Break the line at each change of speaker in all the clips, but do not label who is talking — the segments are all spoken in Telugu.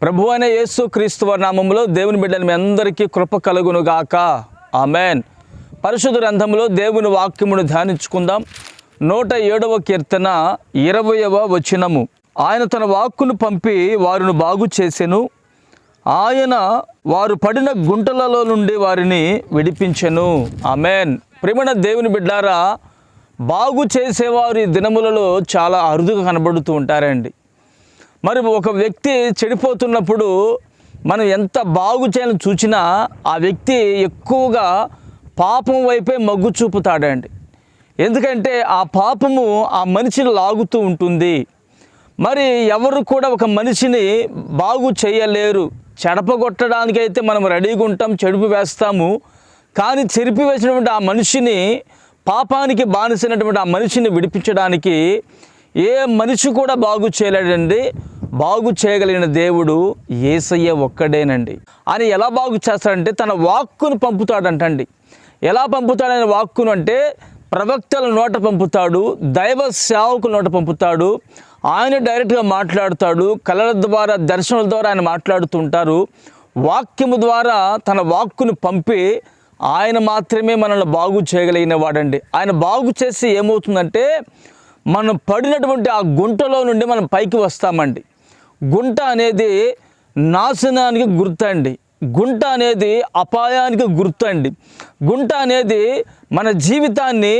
ప్రభువైన యేసు క్రీస్తు వారి నామములో దేవుని బిడ్డలు మీ అందరికీ కృప కలుగును గాక. ఆమెన్. పరిశుద్ధ గ్రంథంలో దేవుని వాక్యమును ధ్యానించుకుందాం. 107వ కీర్తన 20వ వచనము. ఆయన తన వాక్కును పంపి వారిని బాగు చేసెను. ఆయన వారు పడిన గుంటలలో నుండి వారిని విడిపించెను. ఆమెన్. ప్రియమైన దేవుని బిడ్డారా, బాగు చేసేవారు ఈ దినములలో చాలా అరుదుగా కనబడుతూ ఉంటారండి. మరి ఒక వ్యక్తి చెడిపోతున్నప్పుడు మనం ఎంత బాగు చేయాలని చూసినా ఆ వ్యక్తి ఎక్కువగా పాపం వైపే మొగ్గు చూపుతాడండి. ఎందుకంటే ఆ పాపము ఆ మనిషిని లాగుతూ ఉంటుంది. మరి ఎవరు కూడా ఒక మనిషిని బాగు చేయలేరు. చెడపగొట్టడానికైతే మనం రెడీగా ఉంటాం, చెడుపు వేస్తాము. కానీ చెరిపి వేసినటువంటి ఆ మనిషిని, పాపానికి బానిసైనటువంటి ఆ మనిషిని విడిపించడానికి ఏ మనిషి కూడా బాగు చేయలేడండి. బాగు చేయగలిగిన దేవుడు యేసయ్య ఒక్కడేనండి. ఆయన ఎలా బాగు చేస్తాడంటే తన వాక్కును పంపుతాడంటండి. ఎలా పంపుతాడని వాక్కును అంటే ప్రవక్తల నోట పంపుతాడు, దైవ సేవకుల నోట పంపుతాడు. ఆయన డైరెక్ట్గా మాట్లాడుతాడు. కళల ద్వారా, దర్శనాల ద్వారా ఆయన మాట్లాడుతుంటారు. వాక్యము ద్వారా తన వాక్కును పంపి ఆయన మాత్రమే మనల్ని బాగు చేయగలిగిన వాడండి. ఆయన బాగు చేసి ఏమవుతుందంటే మనం పడినటువంటి ఆ గుంటలో నుండి మనం పైకి వస్తామండి. గుంట అనేది నాశనానికి గుర్తండి. గుంట అనేది అపాయానికి గుర్తండి. గుంట అనేది మన జీవితాన్ని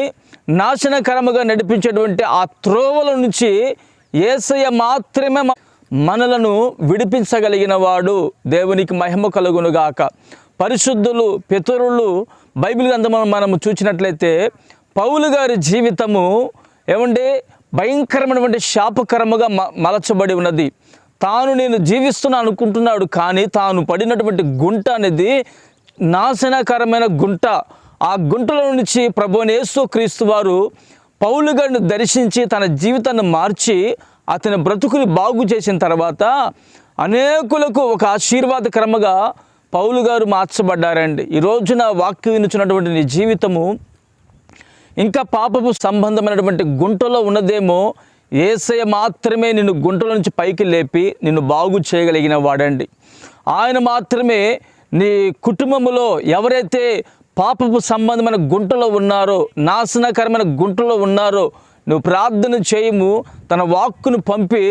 నాశనకరముగా నడిపించేటువంటి ఆ త్రోవల నుంచి యేసయ్య మాత్రమే మనలను విడిపించగలిగిన వాడు. దేవునికి మహిమ కలుగునుగాక. పరిశుద్ధులు, పితరులు బైబిల్ గ్రంథం మనము చూసినట్లయితే పౌలు గారి జీవితము ఏమంటే భయంకరమైనటువంటి శాపకరముగా మలచబడి ఉన్నది. నేను జీవిస్తున్నా అనుకుంటున్నాడు, కానీ తాను పడినటువంటి గుంట అనేది నాశనకరమైన గుంట. ఆ గుంటలో నుంచి ప్రభువైన యేసు క్రీస్తు వారు పౌలు గారిని దర్శించి తన జీవితాన్ని మార్చి అతని బ్రతుకుని బాగు చేసిన తర్వాత అనేకులకు ఒక ఆశీర్వాదకరముగా పౌలు గారు మార్చబడ్డారండి. ఈ రోజున వాక్యం వినుచున్నటువంటి నీ జీవితము ఇంకా పాపపు సంబంధమైనటువంటి గుంటలో ఉన్నదేమో. యేసయ్య మాత్రమే నిన్ను గుంటలో నుంచి పైకి లేపి నిన్ను బాగు చేయగలిగిన వాడండి. ఆయన మాత్రమే నీ కుటుంబంలో ఎవరైతే పాపపు సంబంధమైన గుంటలో ఉన్నారో, నాశనకరమైన గుంటలో ఉన్నారో, నువ్వు ప్రార్థన చేయము. తన వాక్కును పంపి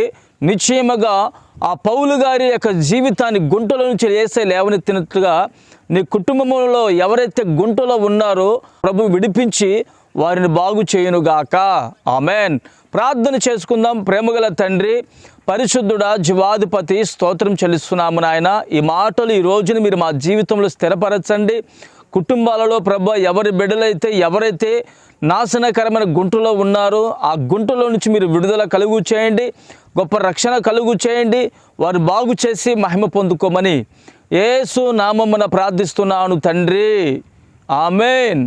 నిశ్చయముగా ఆ పౌలు గారి యొక్క జీవితాన్ని గుంటలో నుంచి యేసయ్య లేవనెత్తినట్లుగా నీ కుటుంబంలో ఎవరైతే గుంటలో ఉన్నారో ప్రభు విడిపించి వారిని బాగు చేయునుగాక. ఆమెన్. ప్రార్థన చేసుకుందాం. ప్రేమగల తండ్రి, పరిశుద్ధుడా, జీవాధిపతి, స్తోత్రం చెల్లిస్తున్నాము నాయన. ఈ మాటలు ఈ రోజున మీరు మా జీవితంలో స్థిరపరచండి. కుటుంబాలలో ప్రభు ఎవరి బిడ్డలైతే ఎవరైతే నాశనకరమైన గుంటలో ఉన్నారో ఆ గుంటలో నుంచి మీరు విడుదల కలుగు చేయండి, గొప్ప రక్షణ కలుగు చేయండి. వారు బాగు చేసి మహిమ పొందుకోమని యేసు నామమున ప్రార్థిస్తున్నాను తండ్రి. ఆమెన్.